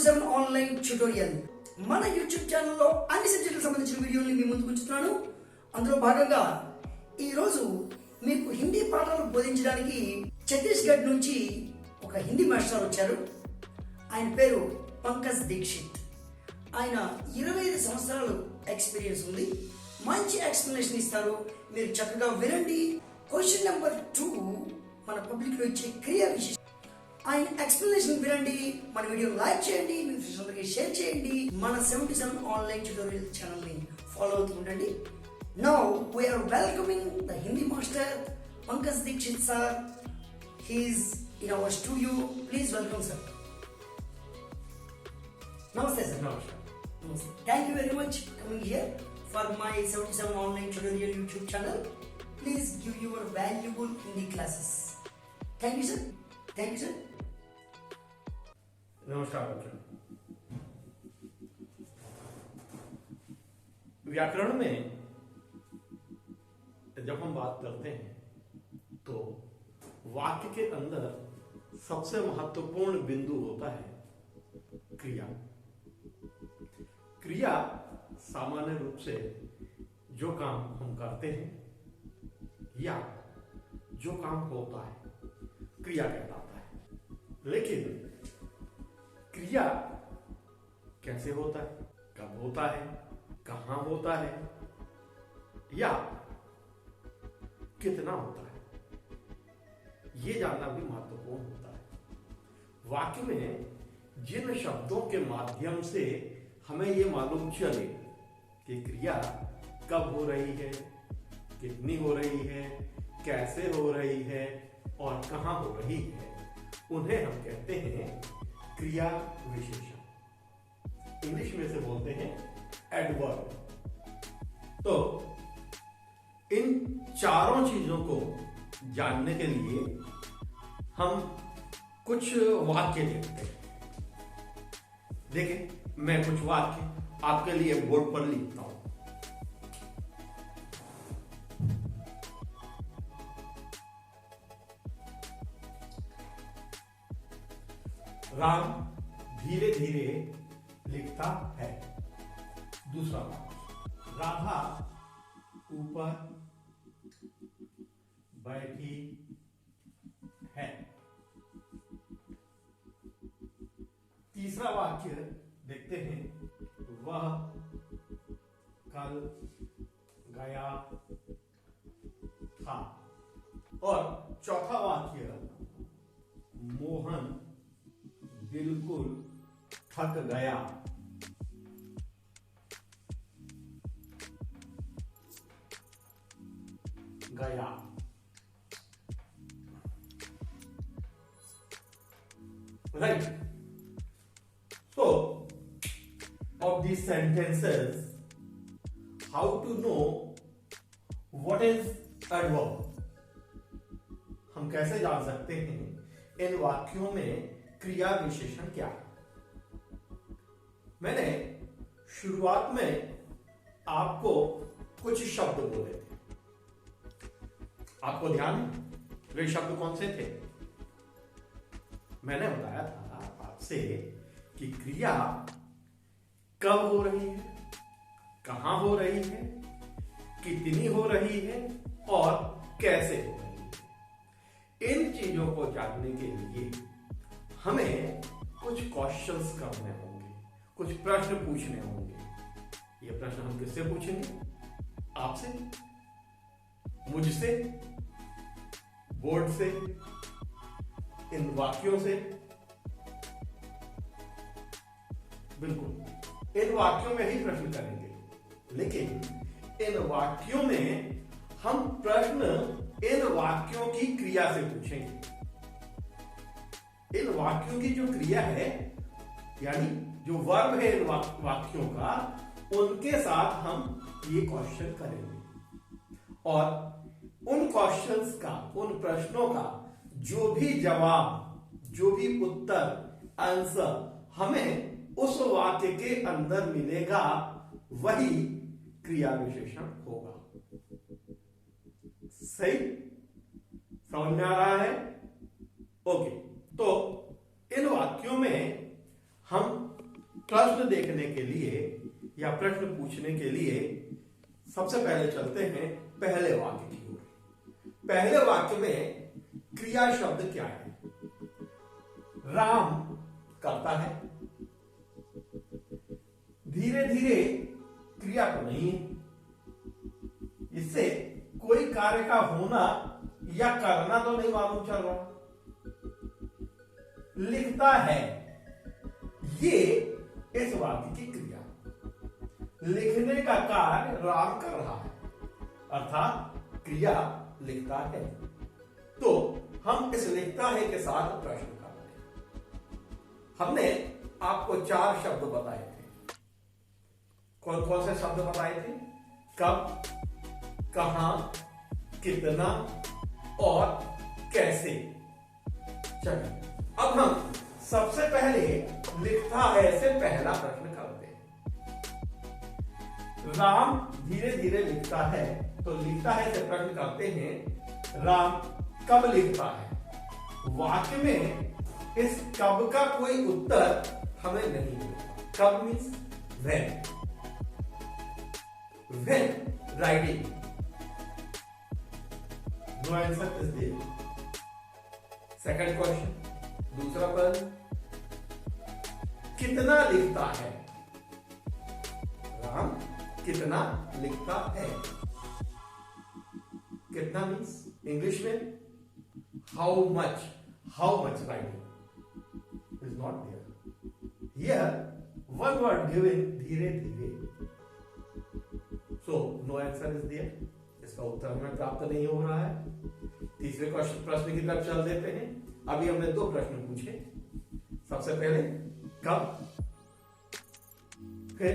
77 online tutorial మన YouTube ఛానల్లో అన్ని సబ్జెక్టులకు సంబంధించిన వీడియోల్ని మీ ముందుకు ఉంచుతున్నాను. అందులో భాగంగా ఈరోజు మీకు హిందీ పాఠాలు బోధించడానికి ఛత్తీస్గఢ్ నుంచి ఒక హిందీ మాస్టర్ వచ్చారు. ఆయన పేరు పంకజ్ దీక్షిత్. ఆయన 25 సంవత్సరాలు ఎక్స్పీరియన్స్ ఉంది. మంచి ఎక్స్ప్లెనేషన్ ఇస్తారు. మీరు చక్కగా వినండి. క్వశ్చన్ నెంబర్ 2 మన పబ్లిక్ లో ఇచ్చే క్రియ విశేషం. ఆయన ఎక్స్ప్లెనేషన్ వినండి. మన వీడియో లైక్ చేయండి, మీ ఫ్రెండ్స్ అందరికీ షేర్ చేయండి. మన 77 ఆన్లైన్ ట్యుటోరియల్ ఛానల్ ని ఫాలో అవుతూ ఉండండి. Now we are welcoming the Hindi master Pankaj Dikshit sir. He is in our studio. Please welcome sir. Namaste sir. Namaste. Namaste. Thank you very much for coming here for my 77 online tutorial YouTube channel. Please give your valuable Hindi classes. Thank you sir. Thank you sir. नमस्कार बच्चों। व्याकरण में जब हम बात करते हैं तो वाक्य के अंदर सबसे महत्वपूर्ण बिंदु होता है क्रिया। क्रिया सामान्य रूप से जो काम हम करते हैं या जो काम होता है क्रिया कहलाता है। लेकिन क्रिया कैसे होता है, कब होता है, कहां होता है या कितना होता है, यह जानना भी महत्वपूर्ण होता है। वाक्य में जिन शब्दों के माध्यम से हमें यह मालूम चले कि क्रिया कब हो रही है, कितनी हो रही है, कैसे हो रही है और कहां हो रही है, उन्हें हम कहते हैं क्रिया विशेषण। इंग्लिश में से बोलते हैं एडवर्ब। तो इन चारों चीजों को जानने के लिए हम कुछ वाक्य देखते हैं। देखिए, मैं कुछ वाक्य आपके लिए बोर्ड पर लिखता हूं। राम धीरे धीरे लिखता है। दूसरा वाक्य, राधा ऊपर बैठी है। तीसरा वाक्य देखते हैं, वह कल गया था। और चौथा वाक्य, मोहन बिल्कुल थक गया। गया। Right. So, of these sentences, how to know what is adverb? हम कैसे जान सकते हैं इन वाक्यों में क्रिया विशेषण क्या है? मैंने शुरुआत में आपको कुछ शब्द बोले थे। आपको ध्यान है वे शब्द कौन से थे? मैंने बताया था आपसे कि क्रिया कब हो रही है, कहां हो रही है, कितनी हो रही है और कैसे हो रही है। इन चीजों को जानने के लिए हमें कुछ क्वेश्चंस करने होंगे, कुछ प्रश्न पूछने होंगे। ये प्रश्न हम किससे पूछेंगे? आपसे, मुझसे, बोर्ड से, इन वाक्यों से। बिल्कुल, इन वाक्यों में ही प्रश्न करेंगे। लेकिन इन वाक्यों में हम प्रश्न इन वाक्यों की क्रिया से पूछेंगे। इन वाक्यों की जो क्रिया है, यानी जो वर्ब है इन वाक्यों का, उनके साथ हम ये क्वेश्चन करेंगे। और उन क्वेश्चंस का, उन प्रश्नों का जो भी जवाब, जो भी उत्तर, आंसर हमें उस वाक्य के अंदर मिलेगा, वही क्रिया विशेषण होगा। सही समझ में आ रहा है? ओके, तो इन वाक्यों में हम प्रश्न देखने के लिए या प्रश्न पूछने के लिए सबसे पहले चलते हैं पहले वाक्य की ओर। पहले वाक्य में क्रिया शब्द क्या है? राम करता है। धीरे धीरे क्रिया तो नहीं है, इससे कोई कार्य का होना या करना तो नहीं मालूम चल रहा। लिखता है, ये इस वाक्य की क्रिया। लिखने का कार्य राम कर रहा है, अर्थात क्रिया लिखता है। तो हम इस लिखता है के साथ प्रश्न करते हैं। हमने आपको 4 शब्द बताए थे। कौन कौन से शब्द बताए थे? कब, कहां, कितना और कैसे। चलिए अब हम सबसे पहले लिखता है से पहला प्रश्न करते हैं। राम धीरे धीरे लिखता है, तो लिखता है से प्रश्न करते हैं, राम कब लिखता है? वाक्य में इस कब का कोई उत्तर हमें नहीं मिलता। कब means when. When writing. No answer is there. Second question, दूसरा प्रश्न, कितना लिखता है? राम कितना लिखता है? कितना मीन्स इंग्लिश में how much. How much writing is not there here. One word given धीरे धीरे। So no answer is there. इसका उत्तर हमें प्राप्त नहीं हो रहा है। तीसरे प्रश्न की तरफ चल देते हैं। अभी हमने 2 प्रश्न पूछे। सबसे पहले कब, फिर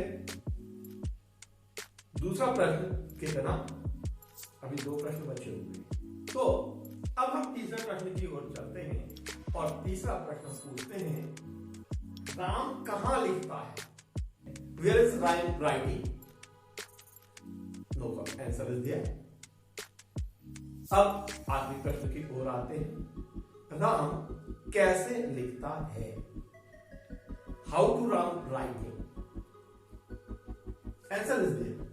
दूसरा प्रश्न कितना। अभी 2 प्रश्न बचे हुए। तो अब हम तीसरे प्रश्न की ओर चलते हैं और तीसरा प्रश्न पूछते हैं, राम कहां लिखता है? Where is Ram writing? No answer is there. अब आखिरी प्रश्न की ओर आते हैं, राम कैसे लिखता है? How to Ram writing? Answer is there.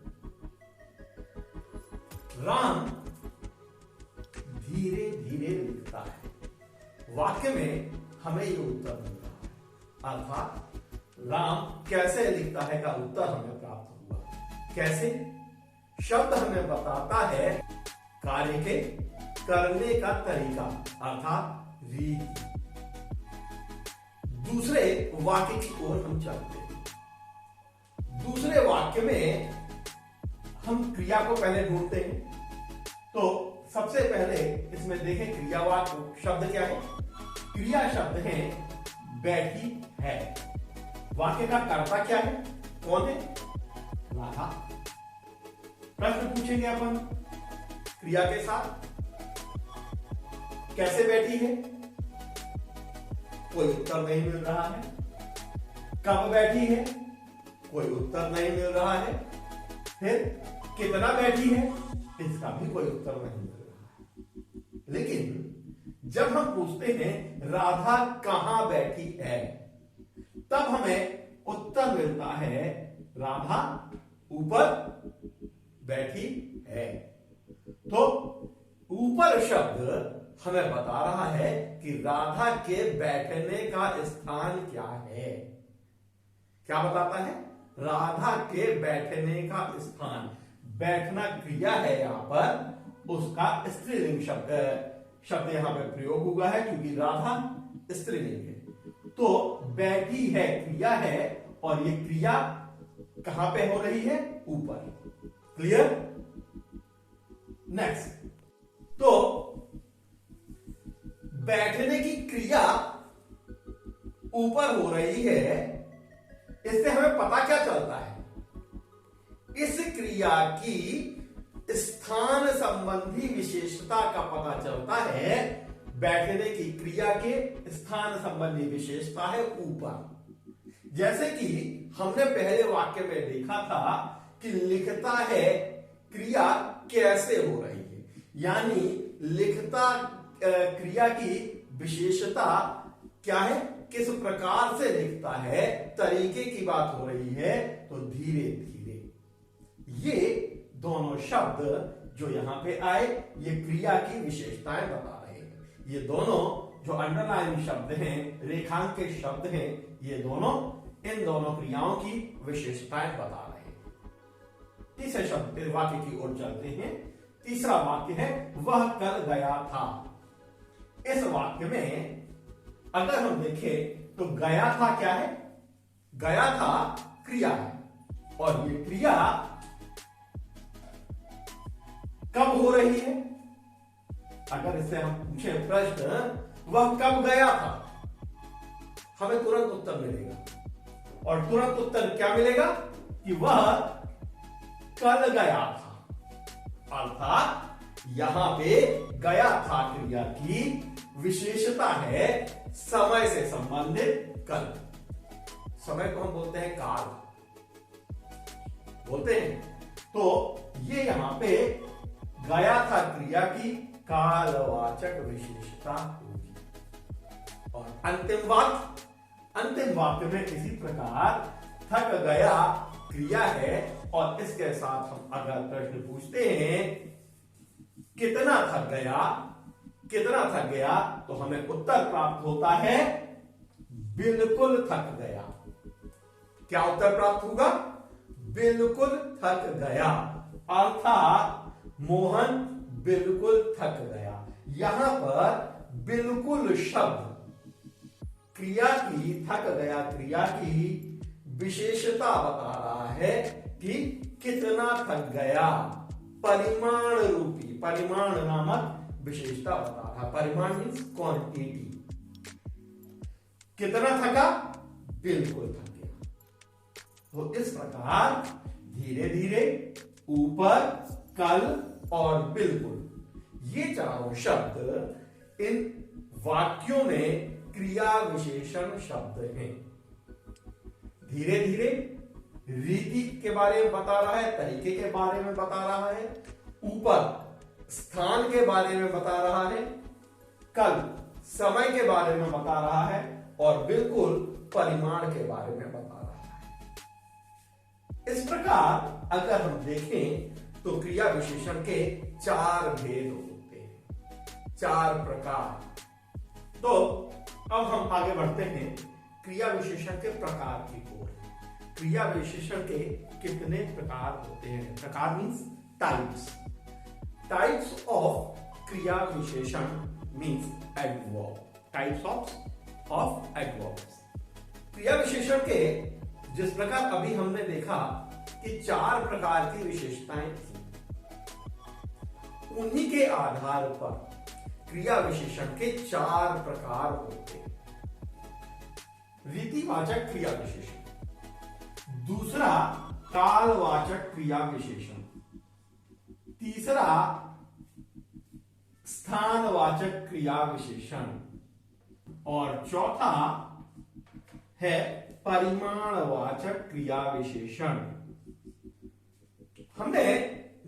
Ram धीरे धीरे लिखता है। वाक्य में हमें यह उत्तर मिल रहा है, अर्थात राम कैसे लिखता है का उत्तर हमें प्राप्त हुआ। कैसे? शब्द हमें बताता है कार्य के करने का तरीका, अर्थात रीति। दूसरे वाक्य की ओर हम चलते हैं। दूसरे वाक्य में हम क्रिया को पहले ढूंढते हैं। तो सबसे पहले इसमें देखें क्रियावाचक शब्द क्या है? क्रिया शब्द है बैठी है। वाक्य का कर्ता क्या है? कौन है? राधा। प्रश्न पूछेंगे अपन क्रिया के साथ, कैसे बैठी है? कोई उत्तर नहीं मिल रहा है। कब बैठी है? कोई उत्तर नहीं मिल रहा है। फिर कितना बैठी है? इसका भी कोई उत्तर नहीं मिल रहा है। लेकिन जब हम पूछते हैं राधा कहां बैठी है, तब हमें उत्तर मिलता है राधा ऊपर बैठी है। तो ऊपर शब्द हमें बता रहा है कि राधा के बैठने का स्थान क्या है। क्या बताता है? राधा के बैठने का स्थान। बैठना क्रिया है, यहां पर उसका स्त्रीलिंग शब्द यहां पर प्रयोग हुआ है, क्योंकि राधा स्त्रीलिंग है। तो बैठी है क्रिया है, और ये क्रिया कहां पे हो रही है? ऊपर। क्लियर? नेक्स्ट, तो बैठने की क्रिया ऊपर हो रही है, इससे हमें पता क्या चलता है? इस क्रिया की स्थान संबंधी विशेषता का पता चलता है। बैठने की क्रिया के स्थान संबंधी विशेषता है ऊपर। जैसे कि हमने पहले वाक्य में देखा था कि लिखता है क्रिया कैसे हो रही है, यानी लिखता क्रिया की विशेषता क्या है, किस प्रकार से लिखता है, तरीके की बात हो रही है, तो धीरे धीरे। ये दोनों शब्द जो यहां पे आए, ये क्रिया की विशेषताएं बता रहे हैं। ये दोनों जो अंडरलाइन शब्द हैं, रेखांकित शब्द हैं, ये दोनों इन दोनों क्रियाओं की विशेषताएं बता रहे हैं। तीसरे शब्द वाक्य की ओर चलते हैं। तीसरा वाक्य है वह कल गया था। इस वाक्य में अगर हम देखें तो गया था क्या है, गया था क्रिया है, और ये क्रिया कब हो रही है। अगर इससे हम पूछे प्रश्न वह कब गया था, हमें तुरंत उत्तर मिलेगा, और तुरंत उत्तर क्या मिलेगा कि वह कल गया था। अर्थात यहां पे गया था क्रिया की विशेषता है समय से संबंधित कल। समय को हम बोलते हैं काल, बोलते हैं। तो ये यहां पे गया था क्रिया की कालवाचक विशेषता होगी। और अंतिम वाक्य में इसी प्रकार थक गया क्रिया है, और इसके साथ हम अगर प्रश्न पूछते हैं कितना थक गया, तो हमें उत्तर प्राप्त होता है बिल्कुल थक गया। क्या उत्तर प्राप्त होगा, बिल्कुल थक गया। अर्थात मोहन बिल्कुल थक गया। यहां पर बिल्कुल शब्द क्रिया की, थक गया क्रिया की विशेषता बता रहा है कि कितना थक गया। परिमाण रूपी, परिमाण नामक विशेषता बता रहा। परिमाण मीन्स क्वांटिटी। कितना थका, बिल्कुल थक गया। तो इस प्रकार धीरे धीरे, ऊपर, कल और बिल्कुल, ये चारों शब्द इन वाक्यों में क्रिया विशेषण शब्द हैं। धीरे धीरे रीति के बारे में बता रहा है, तरीके के बारे में बता रहा है, ऊपर स्थान के बारे में बता रहा है, कल समय के बारे में बता रहा है, और बिल्कुल परिमाण के बारे में बता रहा है। इस प्रकार अगर हम देखें तो क्रिया विशेषण के 4 भेद होते हैं, 4 प्रकार। तो अब हम आगे बढ़ते हैं क्रिया विशेषण के प्रकार की ओर। क्रिया विशेषण के कितने प्रकार होते हैं। प्रकार मीन्स टाइप्स। टाइप्स ऑफ क्रिया विशेषण means adverb. Types of adverbs. क्रिया विशेषण के जिस प्रकार अभी हमने देखा कि 4 प्रकार की विशेषताएं थी, उन्हीं के आधार पर क्रिया विशेषण के 4 प्रकार होते हैं। रीतिवाचक क्रिया विशेषण, दूसरा कालवाचक क्रिया विशेषण, तीसरा स्थानवाचक क्रिया विशेषण, और चौथा है परिमाणवाचक क्रिया विशेषण। हमने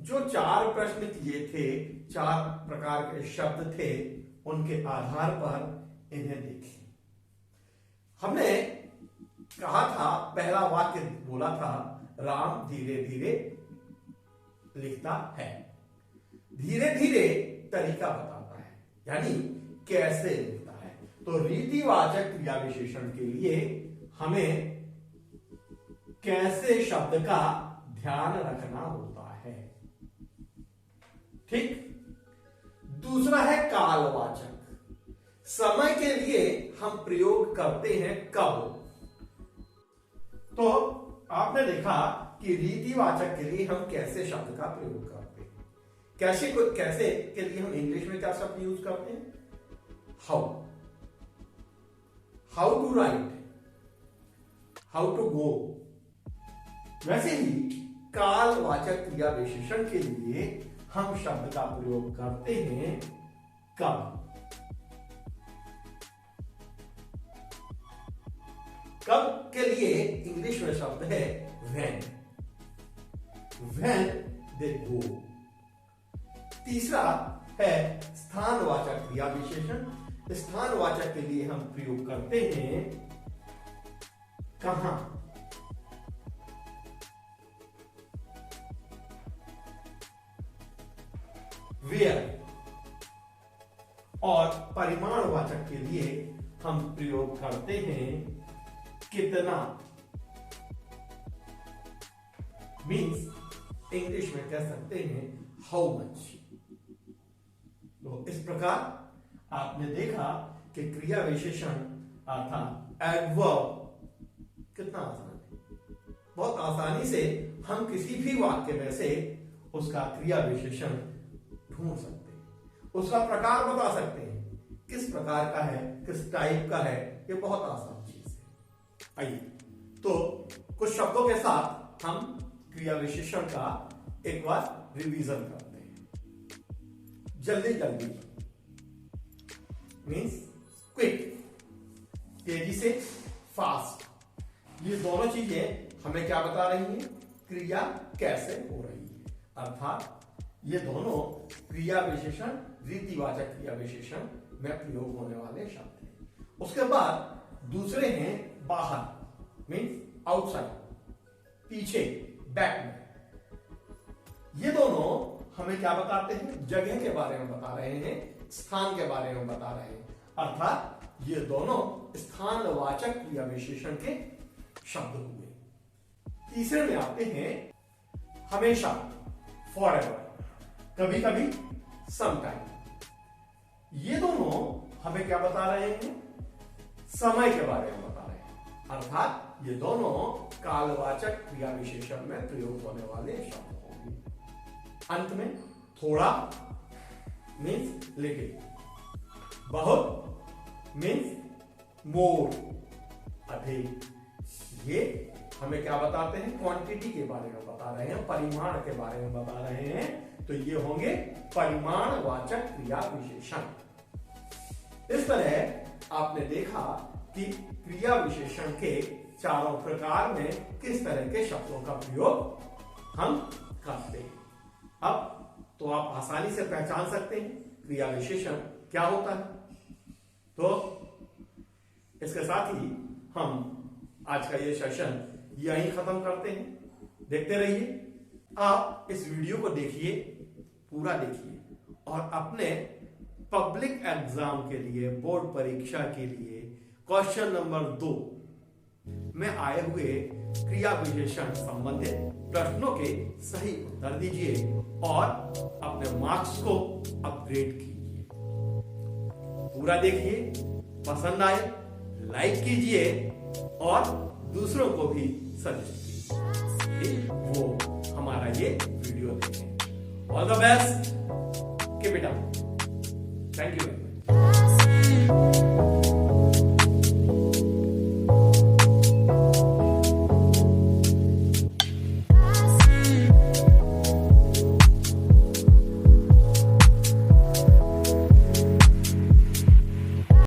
जो 4 प्रश्न किए थे, 4 प्रकार के शब्द थे, उनके आधार पर इन्हें देखिए। हमने कहा था, पहला वाक्य बोला था, राम धीरे धीरे लिखता है। धीरे धीरे तरीका बताता है, यानी कैसे लिखता है। तो रीतिवाचक क्रिया विशेषण के लिए हमें कैसे शब्द का ध्यान रखना होता है। ठीक। दूसरा है कालवाचक। समय के लिए हम प्रयोग करते हैं कब। तो आपने देखा कि रीतिवाचक के लिए हम कैसे शब्द का प्रयोग करते हैं। कैसे के लिए हम इंग्लिश में क्या शब्द यूज करते हैं, how to write, how to go. वैसे ही कालवाचक क्रिया विशेषण के लिए हम शब्द का प्रयोग करते हैं कब। कब के लिए इंग्लिश में शब्द है when they go। तीसरा है स्थानवाचक क्रिया विशेषण, स्थानवाचक के लिए हम प्रयोग करते हैं कहां, वेयर, और परिमाणवाचक के लिए हम प्रयोग करते हैं कितना। मीन्स इंग्लिश में कह सकते हैं हाउ मच। तो इस प्रकार आपने देखा कि क्रिया विशेषण अर्थात एडवर्ब कितना आसान है। बहुत आसानी से हम किसी भी वाक्य में से उसका क्रिया विशेषण ढूंढ सकते हैं, उसका प्रकार बता सकते हैं, किस प्रकार का है, किस टाइप का है। ये बहुत आसान चीज है। आइए तो कुछ शब्दों के साथ हम क्रिया विशेषण का एक बार रिवीजन करते हैं। जल्दी जल्दी मीन्स क्विक, तेजी से, फास्ट। ये दोनों चीजें हमें क्या बता रही हैं, क्रिया कैसे हो रही है। अर्थात ये दोनों क्रिया विशेषण, रीतिवाचक क्रिया विशेषण में प्रयोग होने वाले शब्द हैं। उसके बाद दूसरे हैं बाहर, मीन्स आउटसाइड, पीछे, बैक में। ये दोनों हमें क्या बताते हैं, जगह के बारे में बता रहे हैं, स्थान के बारे में बता रहे हैं। अर्थात ये दोनों स्थानवाचक क्रिया विशेषण के शब्द हुए। तीसरे में आते हैं हमेशा, फॉरएवर, कभी कभी, समटाइम। ये दोनों हमें क्या बता रहे हैं, समय के बारे में बता रहे हैं। अर्थात ये दोनों कालवाचक क्रिया विशेषण में प्रयोग होने वाले शब्द होंगे। अंत में थोड़ा मीन्स लिटिल, बहुत मीन्स मोर, अधिक। ये हमें क्या बताते हैं, क्वांटिटी के बारे में बता रहे हैं, परिमाण के बारे में बता रहे हैं। तो ये होंगे परिमाणवाचक क्रिया विशेषण। इस तरह आपने देखा कि क्रिया विशेषण के चारों प्रकार में किस तरह के शब्दों का प्रयोग हम करते हैं। अब तो आप आसानी से पहचान सकते हैं क्रिया विशेषण क्या होता है। तो इसके साथ ही हम आज का ये सेशन यहीं खत्म करते हैं। देखते रहिए, आप इस वीडियो को देखिए, पूरा देखिए, और अपने पब्लिक एग्जाम के लिए, बोर्ड परीक्षा के लिए क्वेश्चन नंबर 2 में आए हुए क्रिया विशेषण संबंधित प्रश्नों के सही उत्तर दीजिए और अपने मार्क्स को अपग्रेड कीजिए। पूरा देखिए, पसंद आए लाइक कीजिए और दूसरों को भी सजेस्ट कीजिए वो हमारा ये वीडियो देखें। All the best, keep it up. Thank you.